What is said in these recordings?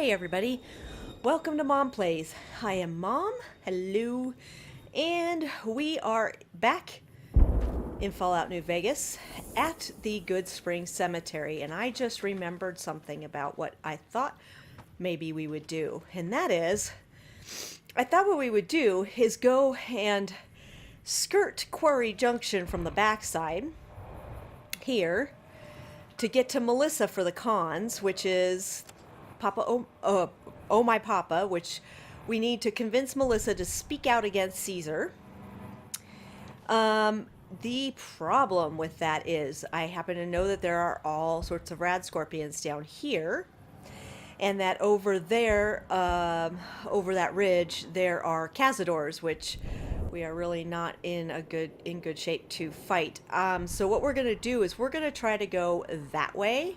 Hey everybody, welcome to Mom Plays. I am Mom, hello, and we are back in Fallout New Vegas at the Good Spring Cemetery, and I just remembered something about what I thought maybe we would do, and that is, I thought what we would do is go and skirt Quarry Junction from the backside here to get to Melissa for the cons, which is Papa oh my Papa, which we need to convince Melissa to speak out against Caesar. The problem with that is I happen to know that there are all sorts of rad scorpions down here, and that over there, over that ridge, there are cazadors, which we are really not in good shape to fight. So what we're gonna do is we're gonna try to go that way,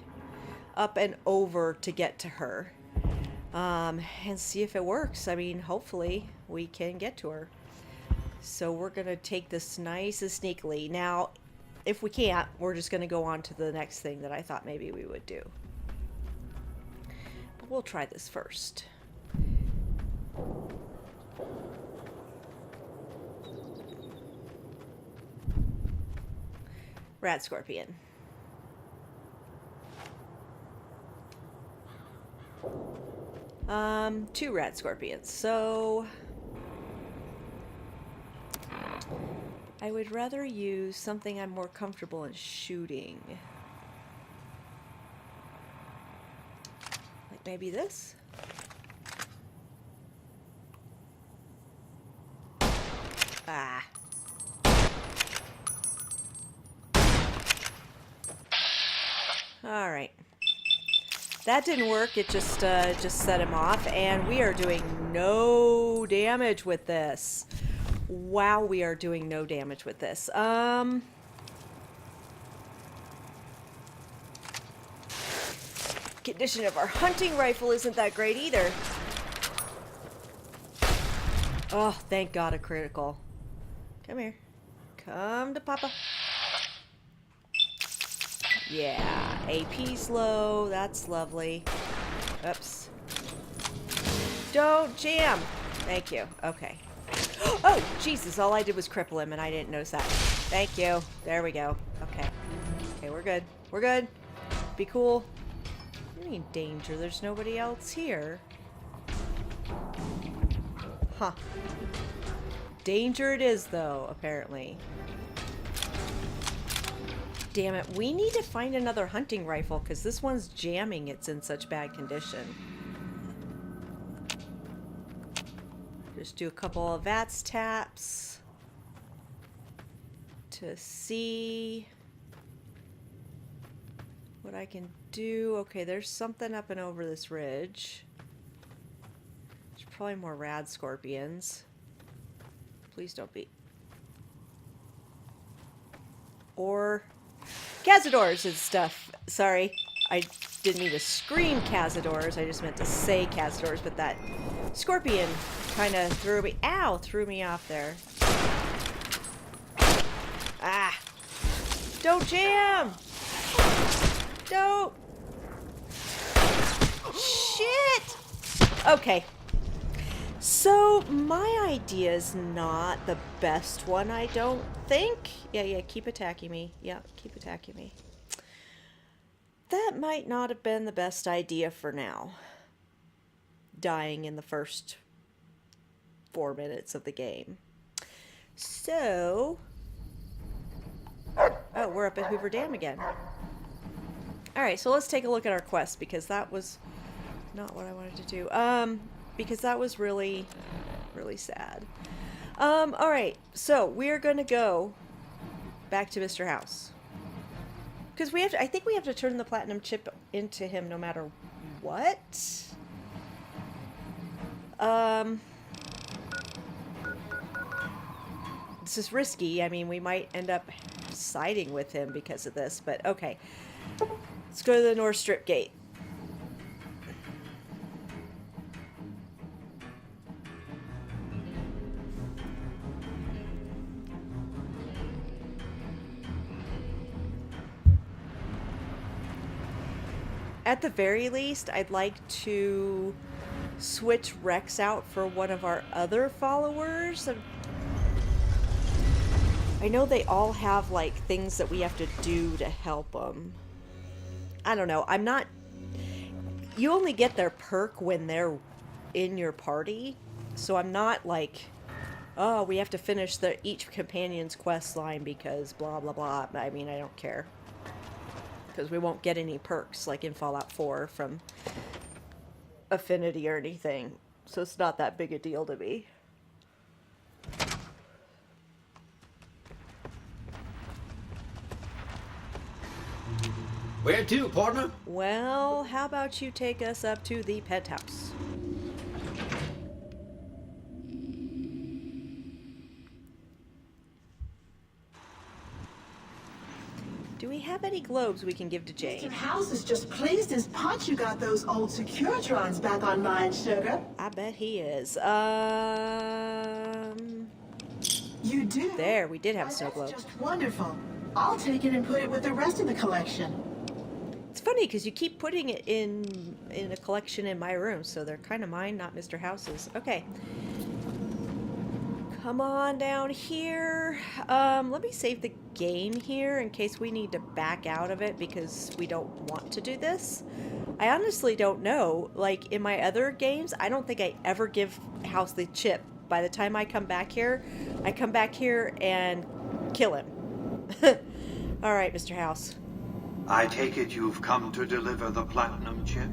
up and over to get to her, and see if it works. I mean, hopefully we can get to her. So we're gonna take this nice and sneakily. Now, if we can't, we're just gonna go on to the next thing that I thought maybe we would do. But we'll try this first. Rat scorpion. Two rat scorpions. So I would rather use something I'm more comfortable in shooting. Like maybe this? Ah. All right. That didn't work. It just set him off, and we are doing no damage with this. Wow, we are doing no damage with this. Condition of our hunting rifle isn't that great either. Oh, thank God, a critical. Come here. Come to Papa. Yeah, AP's low. That's lovely. Oops. Don't jam. Thank you. Okay. Oh, Jesus. All I did was cripple him, and I didn't notice that. Thank you. There we go. Okay. Okay, we're good. We're good. Be cool. You're in danger. There's nobody else here. Huh. Danger it is, though, apparently. Damn it, we need to find another hunting rifle because this one's jamming. It's in such bad condition. Just do a couple of VATS taps to see what I can do. Okay, there's something up and over this ridge. There's probably more rad scorpions. Please don't be. Or cazadors and stuff. Sorry, I didn't mean to scream cazadors. I just meant to say cazadors, but that scorpion kind of threw me. Ow! Threw me off there. Ah! Don't jam! Don't! Shit! Okay. So, my idea is not the best one, I don't think. Yeah, keep attacking me. Yeah, keep attacking me. That might not have been the best idea for now. Dying in the first 4 minutes of the game. So... Oh, we're up at Hoover Dam again. Alright, so let's take a look at our quest, because that was not what I wanted to do. Because that was really, really sad. Alright, so we're gonna go back to Mr. House. Because we have to, I think we have to turn the platinum chip into him no matter what. This is risky. I mean, we might end up siding with him because of this, but okay. Let's go to the North Strip Gate. At the very least, I'd like to switch Rex out for one of our other followers. I know they all have, like, things that we have to do to help them. I don't know. I'm not... You only get their perk when they're in your party. So I'm not like, oh, we have to finish each companion's quest line because blah, blah, blah. I mean, I don't care. Because we won't get any perks like in Fallout 4 from Affinity or anything. So it's not that big a deal to me. Where to, partner? Well, how about you take us up to the penthouse? Do we have any globes we can give to Jane? Mr.House is just pleased as punch you got those old Securitrons back online, sugar. I bet he is. You do? There, we did have a snow That's globe. just wonderful. I'll take it and put it with the rest of the collection. It's funny because you keep putting it in a collection in my room, so they're kind of mine, not Mr. House's. Okay. Come on down here. Let me save the game here in case we need to back out of it because we don't want to do this. I honestly don't know. Like, in my other games, I don't think I ever give House the chip. By the time I come back here and kill him. All right, Mr. House. I take it you've come to deliver the platinum chip?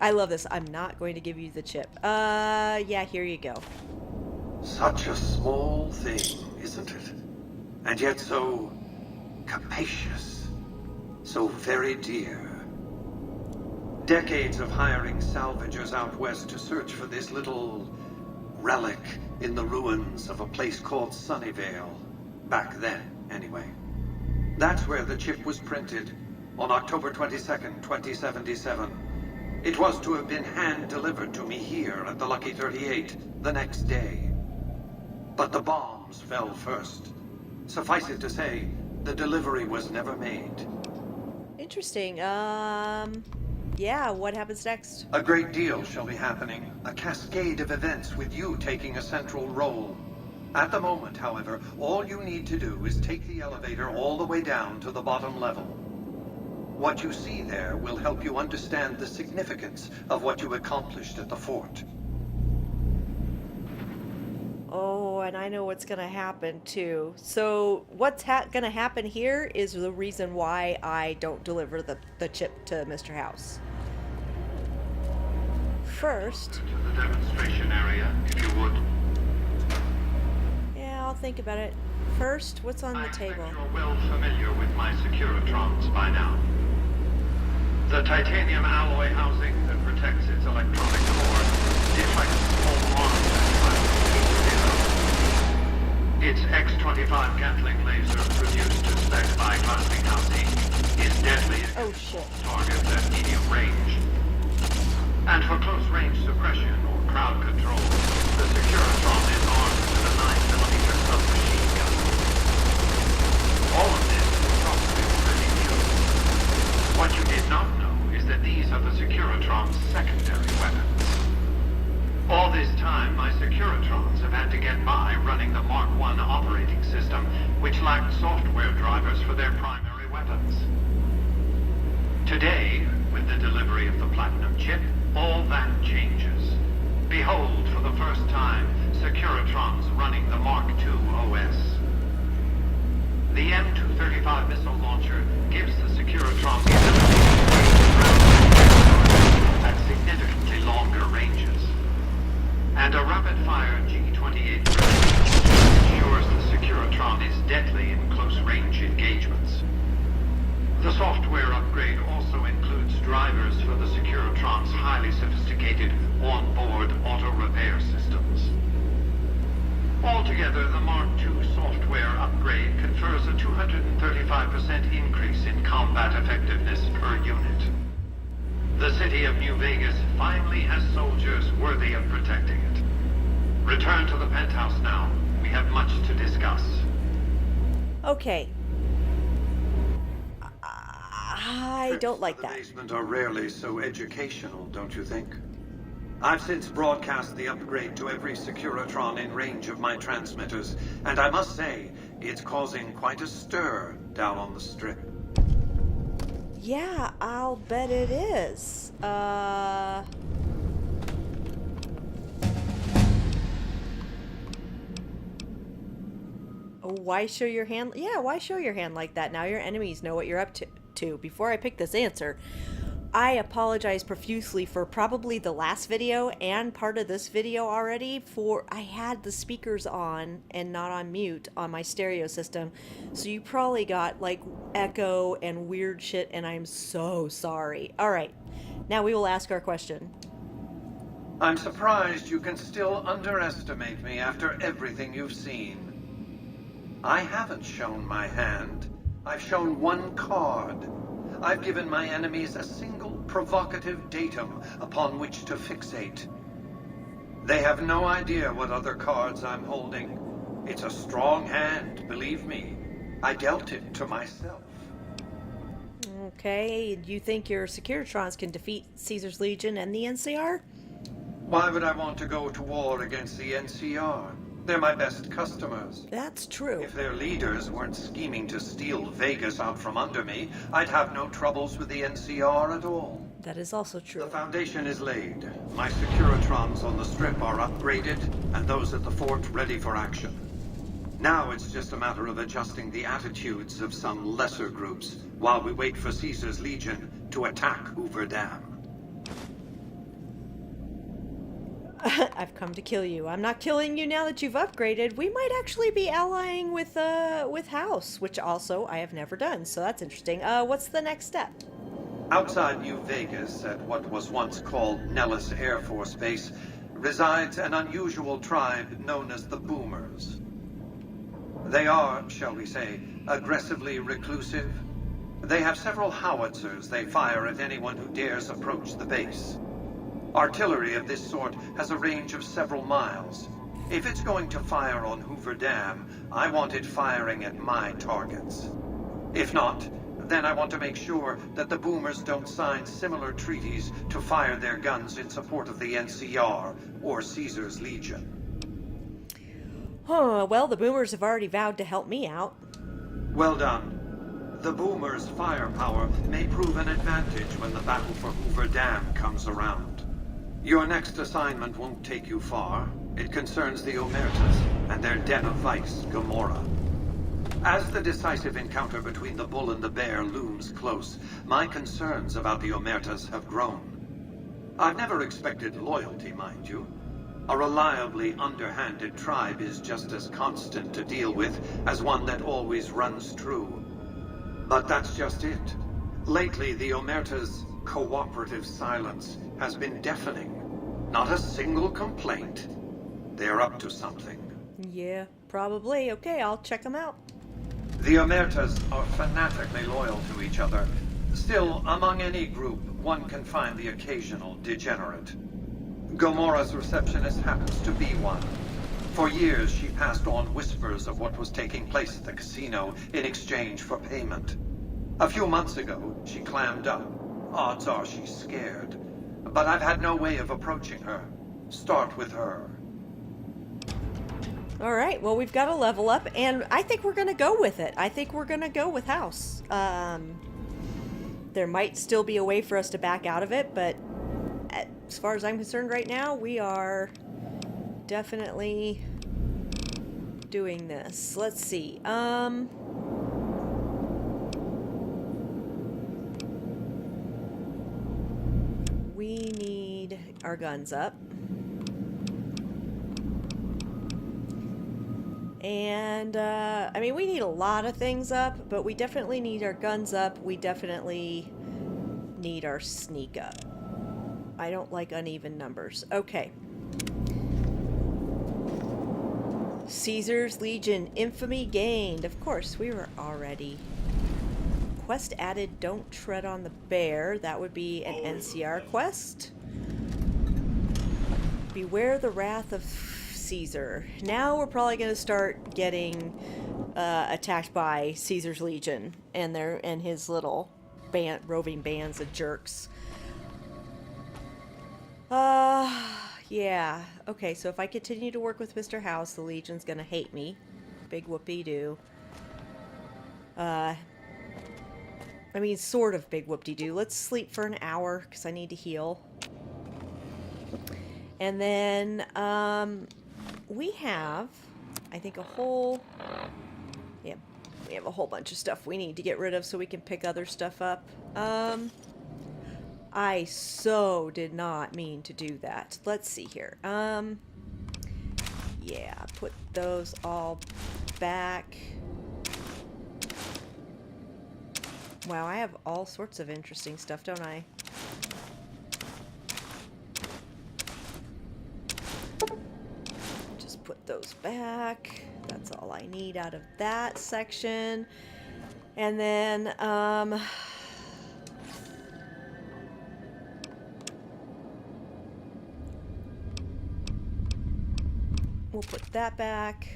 I love this. I'm not going to give you the chip. Yeah, here you go. Such a small thing, isn't it? And yet so capacious. So very dear. Decades of hiring salvagers out west to search for this little relic in the ruins of a place called Sunnyvale. Back then, anyway. That's where the chip was printed, on October 22nd, 2077. It was to have been hand-delivered to me here at the Lucky 38 the next day. But the bombs fell first. Suffice it to say, the delivery was never made. Interesting. Yeah, what happens next? A great deal shall be happening. A cascade of events with you taking a central role. At the moment, however, all you need to do is take the elevator all the way down to the bottom level. What you see there will help you understand the significance of what you accomplished at the fort. Oh, and I know what's gonna happen too. So what's gonna happen here is the reason why I don't deliver the chip to Mr. House. First... To the demonstration area, if you would. Yeah, I'll think about it. First, what's on the table? You're well familiar with my Securitrons by now. The titanium alloy housing that protects its electronic core deflects small arms and its X-25 Gatling laser produced to spec by glassing housing is deadly against targets at medium range. And for close-range suppression or crowd control, the Securitron is armed with a 9mm submachine gun. All of this is probably already new. What you did not know is that these are the Securitron's secondary weapons. All this time, my Securitrons have had to get by running the Mark I operating system, which lacked software drivers for their primary weapons. Today, with the delivery of the Platinum chip, all that changes. Behold, for the first time, Securitrons running the Mark II OS. The M235 missile launcher gives the Securitron the ability to range ground at significantly longer ranges. And a rapid-fire G-28 ensures the Securitron is deadly in close-range engagements. The software upgrade also includes drivers for the Securitron's highly sophisticated on-board auto-repair systems. Altogether, the Mark II software upgrade confers a 235% increase in combat effectiveness per unit. The city of New Vegas finally has soldiers worthy of protecting it. Return to the penthouse now. We have much to discuss. Okay. I don't like Trips to that. the basement are rarely so educational, don't you think? I've since broadcast the upgrade to every Securitron in range of my transmitters, and I must say, it's causing quite a stir down on the strip. Yeah, I'll bet it is. Why show your hand? Yeah, why show your hand like that? Now your enemies know what you're up to. Before I pick this answer, I apologize profusely for probably the last video and part of this video already, for I had the speakers on and not on mute on my stereo system. So you probably got like echo and weird shit, and I'm so sorry. All right, now we will ask our question. I'm surprised you can still underestimate me after everything you've seen. I haven't shown my hand. I've shown one card. I've given my enemies a single provocative datum upon which to fixate. They have no idea what other cards I'm holding. It's a strong hand, believe me. I dealt it to myself. Okay, you think your Securitrons can defeat Caesar's Legion and the NCR? Why would I want to go to war against the NCR? They're my best customers. That's true. If their leaders weren't scheming to steal Vegas out from under me, I'd have no troubles with the NCR at all. That is also true. The foundation is laid. My Securitrons on the strip are upgraded, and those at the fort ready for action. Now it's just a matter of adjusting the attitudes of some lesser groups while we wait for Caesar's Legion to attack Hoover Dam. I've come to kill you. I'm not killing you now that you've upgraded. We might actually be allying with House, which also I have never done, so that's interesting. What's the next step? Outside New Vegas, at what was once called Nellis Air Force Base, resides an unusual tribe known as the Boomers. They are, shall we say, aggressively reclusive. They have several howitzers they fire at anyone who dares approach the base. Artillery of this sort has a range of several miles. If it's going to fire on Hoover Dam, I want it firing at my targets. If not, then I want to make sure that the Boomers don't sign similar treaties to fire their guns in support of the NCR or Caesar's Legion. Oh, well, the Boomers have already vowed to help me out. Well done. The Boomers' firepower may prove an advantage when the battle for Hoover Dam comes around. Your next assignment won't take you far. It concerns the Omertas and their den of vice, Gomorrah. As the decisive encounter between the bull and the bear looms close, my concerns about the Omertas have grown. I've never expected loyalty, mind you. A reliably underhanded tribe is just as constant to deal with as one that always runs true. But that's just it. Lately, the Omertas' cooperative silence has been deafening. Not a single complaint. They're up to something. Yeah, probably. Okay, I'll check them out. The Omertas are fanatically loyal to each other. Still, among any group, one can find the occasional degenerate. Gomorrah's receptionist happens to be one. For years, she passed on whispers of what was taking place at the casino in exchange for payment. A few months ago, she clammed up. Odds are she's scared. But I've had no way of approaching her. Start with her. All right, well, we've got a level up, and I think we're going to go with it. I think we're going to go with House. There might still be a way for us to back out of it, but as far as I'm concerned right now, we are definitely doing this. Let's see. We need our guns up. And, I mean, we need a lot of things up, but we definitely need our guns up. We definitely need our sneak up. I don't like uneven numbers. Okay. Caesar's Legion, infamy gained. Of course, we were already. Quest added, don't tread on the bear. That would be an NCR quest. Beware the wrath of Caesar. Now we're probably going to start getting attacked by Caesar's Legion and his little roving bands of jerks. Yeah. Okay, so if I continue to work with Mr. House, the Legion's gonna hate me. Big whoop-de-doo. I mean, sort of big whoop-de-doo. Let's sleep for an hour, because I need to heal. And then, we have, I think, a whole... Yeah, we have a whole bunch of stuff we need to get rid of so we can pick other stuff up. I so did not mean to do that. Let's see here. Yeah, put those all back. Wow, I have all sorts of interesting stuff, don't I? Just put those back. That's all I need out of that section. And then, we'll put that back.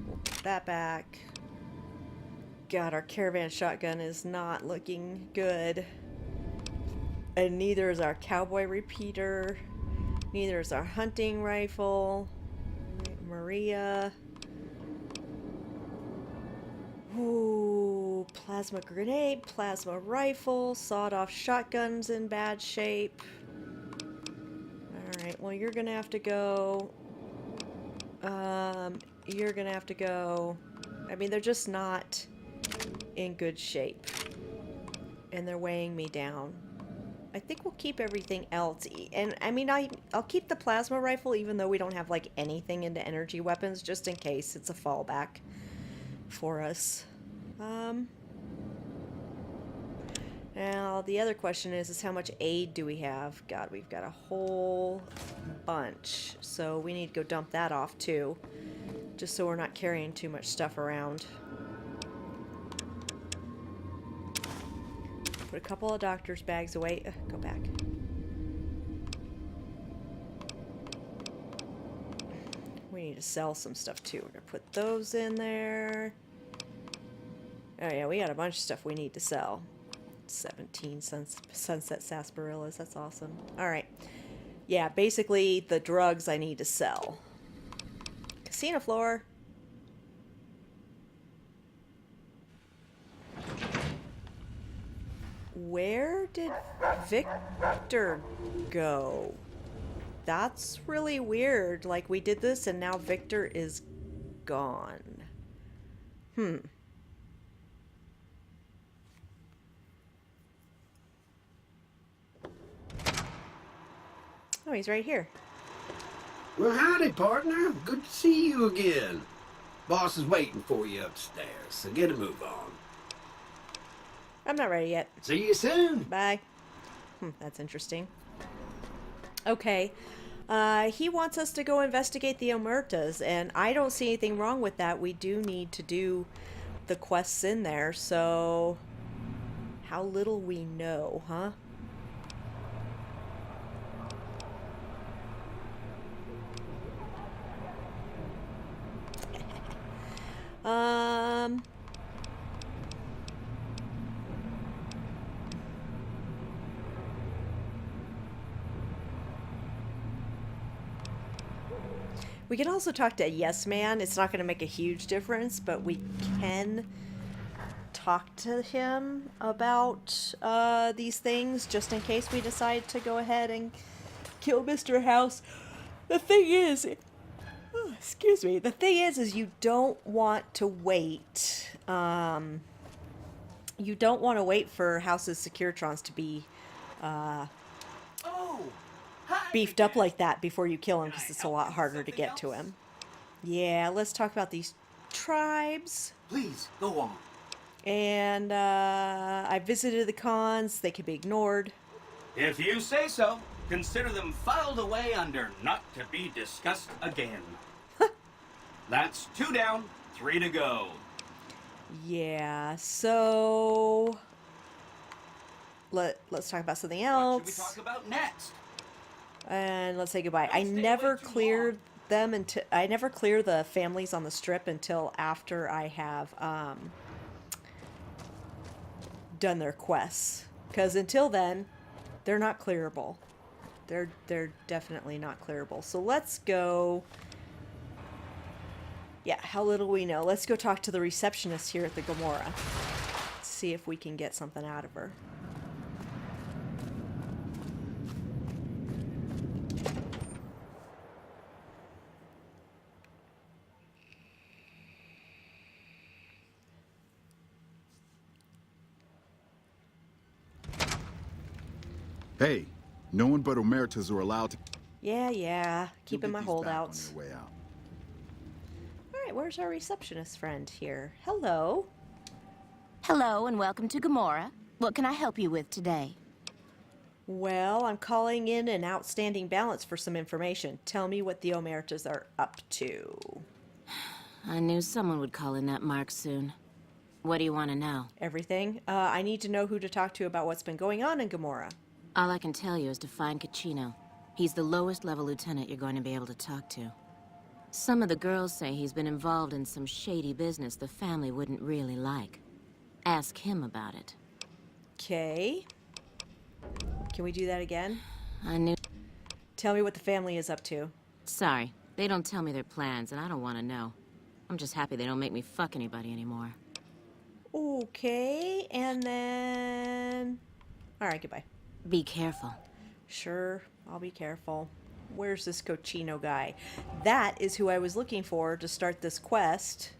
We'll put that back. God, our caravan shotgun is not looking good. And neither is our cowboy repeater. Neither is our hunting rifle. Maria. Ooh, plasma grenade, plasma rifle, sawed-off shotgun's in bad shape. Alright, well, you're gonna have to go. You're gonna have to go. I mean, they're just not in good shape. And they're weighing me down. I think we'll keep everything else. And, I mean, I'll keep the plasma rifle even though we don't have, like, anything into energy weapons, just in case it's a fallback for us. Now, the other question is how much aid do we have? God, we've got a whole bunch. So we need to go dump that off, too. Just so we're not carrying too much stuff around. Put a couple of doctor's bags away. Go back. We need to sell some stuff, too. We're going to put those in there. Oh, yeah, we got a bunch of stuff we need to sell. 17 sunset sarsaparillas. That's awesome. All right. Yeah, basically the drugs I need to sell. Casino floor. Where did Victor go? That's really weird. Like, we did this and now Victor is gone. Oh, he's right here. Well, howdy, partner. Good to see you again. Boss is waiting for you upstairs, so get a move on. I'm not ready yet. See you soon. Bye. That's interesting. Okay. He wants us to go investigate the Omertas, and I don't see anything wrong with that. We do need to do the quests in there, so... How little we know, huh? We can also talk to Yes Man. It's not going to make a huge difference, but we can talk to him about these things just in case we decide to go ahead and kill Mr. House. The thing is... excuse me. The thing is you don't want to wait. You don't want to wait for House's Securitrons to be beefed up like that before you kill him, because it's a lot harder to get to him. Yeah, let's talk about these tribes. Please, go on. And I visited the cons. They can be ignored. If you say so, consider them filed away under not to be discussed again. That's 2 down, 3 to go. Yeah, so let's talk about something else. What should we talk about next? And let's say goodbye. I never cleared them until I never clear the families on the strip until after I have done their quests. Because until then, they're not clearable. They're definitely not clearable. So let's go... Yeah, how little we know. Let's go talk to the receptionist here at the Gomorrah. See if we can get something out of her. Hey, no one but Omertas are allowed to... Yeah. Keeping my You'll get these back on holdouts. their way out. Alright, where's our receptionist friend here? Hello. Hello and welcome to Gomorrah. What can I help you with today? Well, I'm calling in an outstanding balance for some information. Tell me what the Omertas are up to. I knew someone would call in that mark soon. What do you want to know? Everything. I need to know who to talk to about what's been going on in Gomorrah. All I can tell you is to find Caccino. He's the lowest level lieutenant you're going to be able to talk to. Some of the girls say he's been involved in some shady business the family wouldn't really like. Ask him about it. Okay. Can we do that again? I knew... Tell me what the family is up to. Sorry, they don't tell me their plans, and I don't want to know. I'm just happy they don't make me fuck anybody anymore. Okay, and then... Alright, goodbye. Be careful. Sure, I'll be careful. Where's this Cochino guy? That is who I was looking for to start this quest.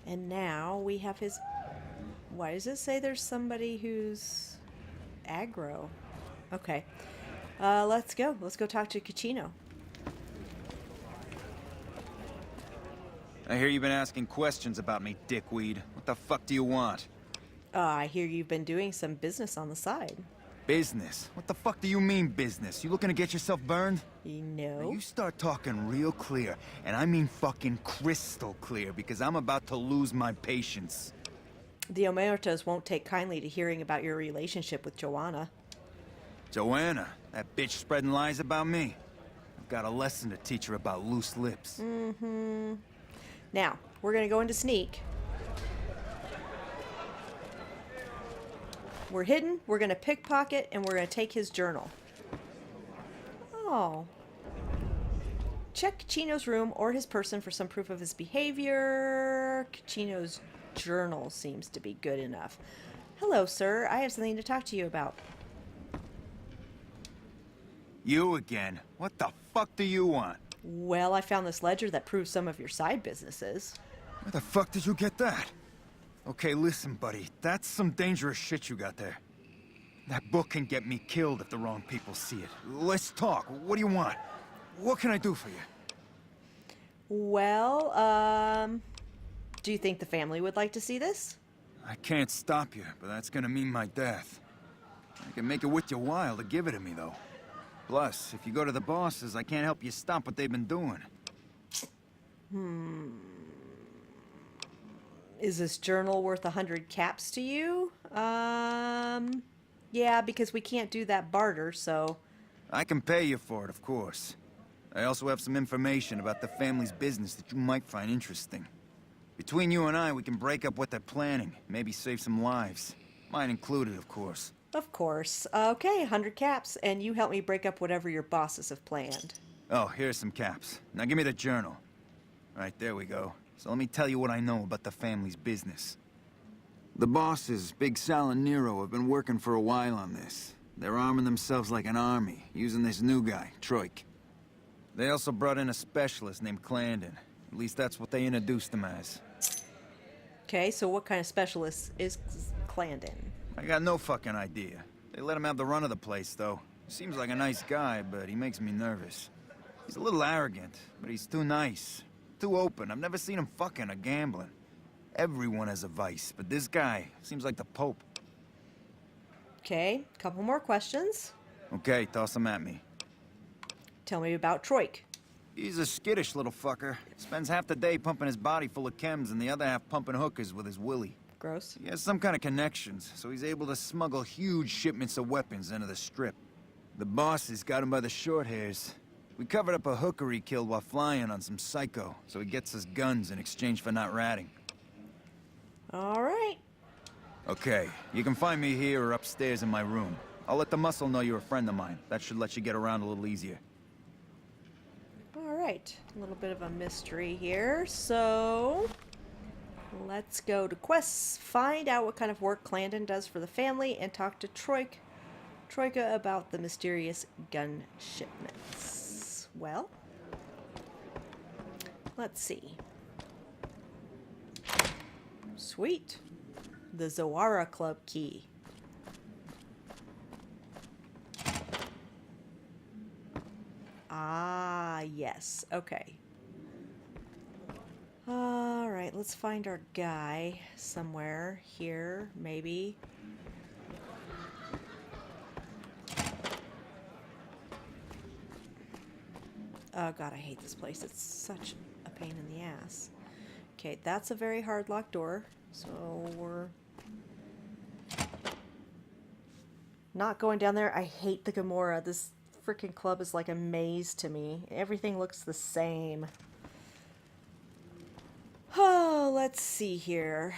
And now we have his... Why does it say there's somebody who's aggro? Okay. Let's go. Let's go talk to Cochino. I hear you've been asking questions about me, dickweed. What the fuck do you want? I hear you've been doing some business on the side. Business? What the fuck do you mean business? You looking to get yourself burned? No. Now you start talking real clear, and I mean fucking crystal clear, because I'm about to lose my patience. The Omertas won't take kindly to hearing about your relationship with Joanna. Joanna, that bitch spreading lies about me. I've got a lesson to teach her about loose lips. Now, we're gonna go into sneak. We're hidden, we're gonna pickpocket, and we're gonna take his journal. Oh. Check Chino's room or his person for some proof of his behavior. Chino's journal seems to be good enough. Hello, sir. I have something to talk to you about. You again? What the fuck do you want? Well, I found this ledger that proves some of your side businesses. Where the fuck did you get that? Okay, listen, buddy. That's some dangerous shit you got there. That book can get me killed if the wrong people see it. Let's talk. What do you want? What can I do for you? Well, do you think the family would like to see this? I can't stop you, but that's gonna mean my death. I can make it worth your while to give it to me, though. Plus, if you go to the bosses, I can't help you stop what they've been doing. Is this journal worth 100 caps to you? Yeah, because we can't do that barter, so... I can pay you for it, of course. I also have some information about the family's business that you might find interesting. Between you and I, we can break up what they're planning, maybe save some lives. Mine included, of course. Of course. Okay, 100 caps, and you help me break up whatever your bosses have planned. Oh, here's some caps. Now give me the journal. Right, there we go. So let me tell you what I know about the family's business. The bosses, Big Sal and Nero, have been working for a while on this. They're arming themselves like an army, using this new guy, Troik. They also brought in a specialist named Clandon. At least that's what they introduced him as. Okay, so what kind of specialist is Clandon? I got no fucking idea. They let him have the run of the place, though. Seems like a nice guy, but he makes me nervous. He's a little arrogant, but he's too nice. Too open. I've never seen him fucking or gambling. Everyone has a vice, but this guy seems like the Pope. Okay, couple more questions. Okay, toss him at me. Tell me about Troik. He's a skittish little fucker. Spends half the day pumping his body full of chems and the other half pumping hookers with his willy. Gross. He has some kind of connections, so he's able to smuggle huge shipments of weapons into the strip. The bosses got him by the short hairs. We covered up a hooker he killed while flying on some psycho, so he gets us guns in exchange for not ratting. All right. Okay, you can find me here or upstairs in my room. I'll let the muscle know you're a friend of mine. That should let you get around a little easier. All right, a little bit of a mystery here. So let's go to quests, find out what kind of work Clandon does for the family, and talk to Troika about the mysterious gun shipments. Well, let's see. Sweet. The Zoara Club key. Ah, yes. Okay. All right, let's find our guy somewhere here, maybe. Oh god, I hate this place. It's such a pain in the ass. Okay, that's a very hard locked door, so we're not going down there. I hate the Gamora. This freaking club is like a maze to me. Everything looks the same. Oh, let's see here.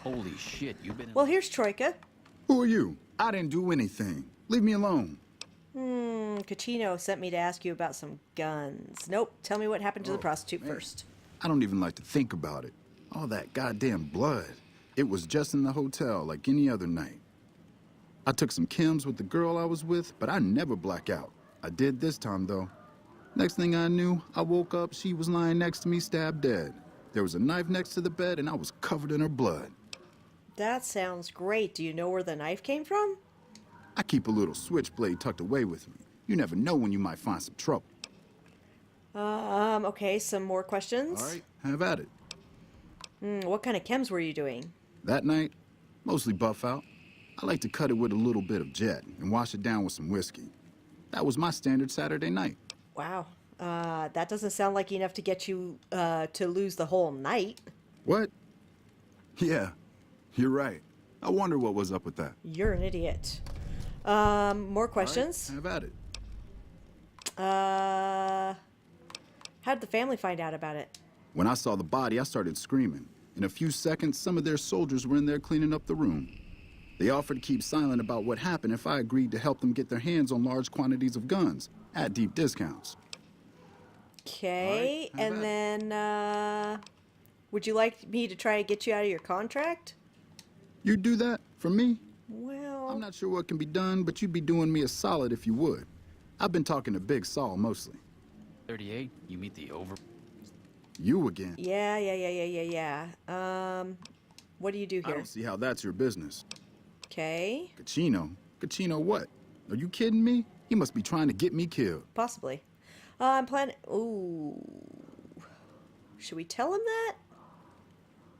Holy shit, you've been... Well, here's Troika. Who are you? I didn't do anything. Leave me alone. Cachino sent me to ask you about some guns. Nope, tell me what happened to the prostitute first. I don't even like to think about it. All that goddamn blood. It was just in the hotel like any other night. I took some chems with the girl I was with, but I never black out. I did this time, though. Next thing I knew, I woke up, she was lying next to me, stabbed dead. There was a knife next to the bed, and I was covered in her blood. That sounds great. Do you know where the knife came from? I keep a little switchblade tucked away with me. You never know when you might find some trouble. Okay, some more questions. All right, have at it. What kind of chems were you doing? That night, mostly buff out. I like to cut it with a little bit of jet and wash it down with some whiskey. That was my standard Saturday night. Wow. That doesn't sound like enough to get you to lose the whole night. What? Yeah, you're right. I wonder what was up with that. You're an idiot. More questions? All right, have at it. How did the family find out about it? When I saw the body, I started screaming. In a few seconds, some of their soldiers were in there cleaning up the room. They offered to keep silent about what happened if I agreed to help them get their hands on large quantities of guns at deep discounts. Okay, All right, and then, would you like me to try to get you out of your contract? You'd do that for me? Well... I'm not sure what can be done, but you'd be doing me a solid if you would. I've been talking to Big Saul mostly. 38, you meet the over... You again? Yeah. What do you do I here? don't see how that's your business. Okay. Cachino? Cachino what? Are you kidding me? He must be trying to get me killed. Possibly. I'm planning... Ooh. Should we tell him that?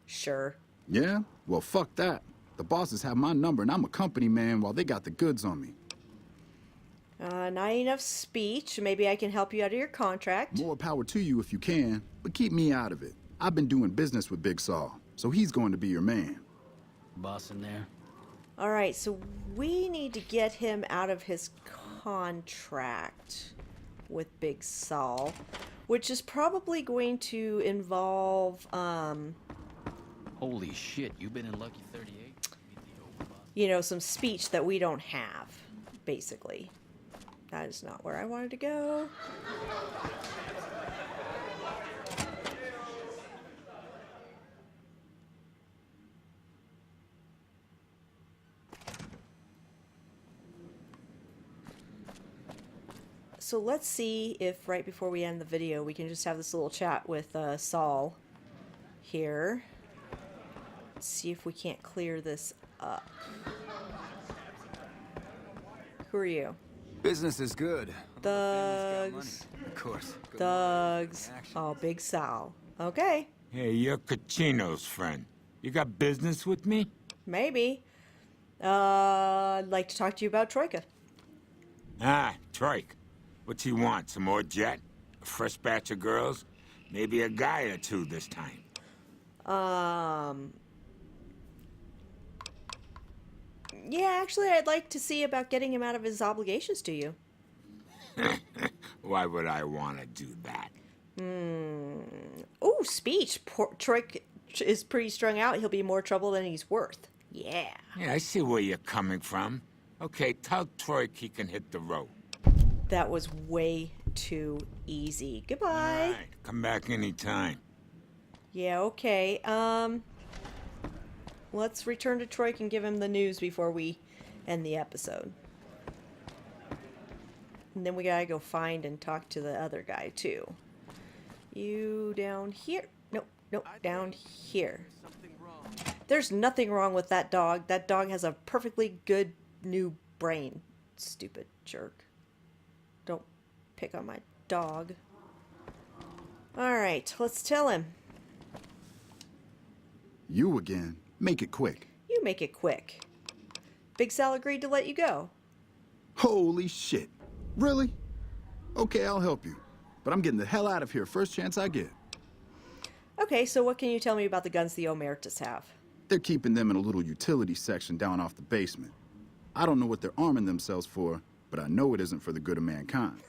Sure. Yeah? Well, fuck that. The bosses have my number and I'm a company man while they got the goods on me. Not enough speech. Maybe I can help you out of your contract. More power to you if you can, but keep me out of it. I've been doing business with Big Saul, so he's going to be your man. Boss in there? All right, so we need to get him out of his contract with Big Saul, which is probably going to involve, Holy shit, you've been in Lucky 38? you know, some speech that we don't have, basically. That is not where I wanted to go. So let's see if right before we end the video we can just have this little chat with Saul here. Let's see if we can't clear this up. Who are you? Business is good. Thugs. Of course. Thugs. Oh, Big Sal. Okay. Hey, you're Cachino's friend. You got business with me? Maybe. I'd like to talk to you about Troika. Ah, Trike. What's he want? Some more jet? A fresh batch of girls? Maybe a guy or two this time. Yeah, actually, I'd like to see about getting him out of his obligations to you. Why would I want to do that? Ooh, speech. Troik is pretty strung out. He'll be more trouble than he's worth. Yeah. Yeah, I see where you're coming from. Okay, tell Troy he can hit the road. That was way too easy. All Goodbye. right, come back anytime. Yeah, okay. Let's return to Troy and give him the news before we end the episode. And then we gotta go find and talk to the other guy, too. You down here? Nope, nope, down here. There's nothing wrong with that dog. That dog has a perfectly good new brain. Stupid jerk. Don't pick on my dog. Alright, let's tell him. You again. Make it quick. You make it quick. Big Sal agreed to let you go. Holy shit. Really? Okay, I'll help you. But I'm getting the hell out of here first chance I get. Okay, so what can you tell me about the guns the Omertas have? They're keeping them in a little utility section down off the basement. I don't know what they're arming themselves for, but I know it isn't for the good of mankind.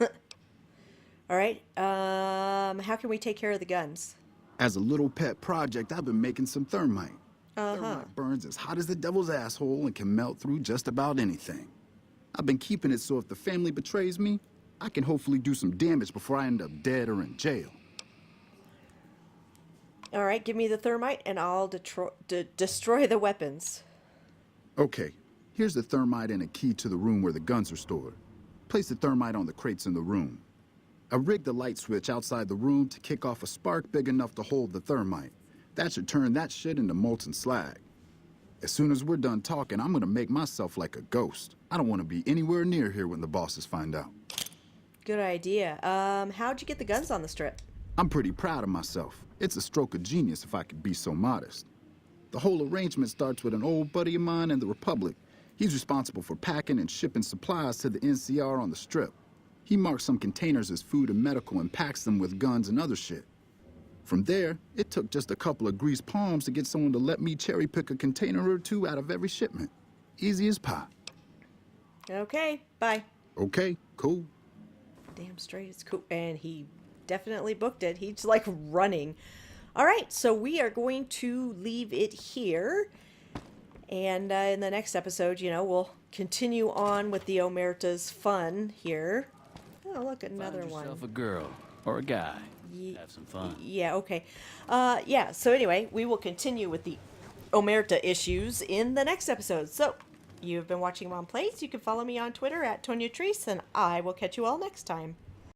Alright, how can we take care of the guns? As a little pet project, I've been making some thermite. Uh-huh. Thermite burns as hot as the devil's asshole and can melt through just about anything. I've been keeping it so if the family betrays me, I can hopefully do some damage before I end up dead or in jail. Alright, give me the thermite and I'll destroy the weapons. Okay, here's the thermite and a key to the room where the guns are stored. Place the thermite on the crates in the room. I rigged the light switch outside the room to kick off a spark big enough to hold the thermite. That should turn that shit into molten slag. As soon as we're done talking, I'm gonna make myself like a ghost. I don't want to be anywhere near here when the bosses find out. Good idea. How'd you get the guns on the strip? I'm pretty proud of myself. It's a stroke of genius if I could be so modest. The whole arrangement starts with an old buddy of mine in the Republic. He's responsible for packing and shipping supplies to the NCR on the strip. He marks some containers as food and medical and packs them with guns and other shit. From there, it took just a couple of greased palms to get someone to let me cherry pick a container or two out of every shipment. Easy as pie. Okay, bye. Okay, cool. Damn straight, it's cool. And he definitely booked it. He's like running. Alright, so we are going to leave it here. And in the next episode, you know, we'll continue on with the Omerta's fun here. Oh, look, another Find one. yourself a girl or a guy. Have some fun. Yeah, okay. Yeah, so anyway, we will continue with the Omerta issues in the next episode. So, you've been watching Mom Plays. You can follow me on Twitter at Tonya Treese, and I will catch you all next time.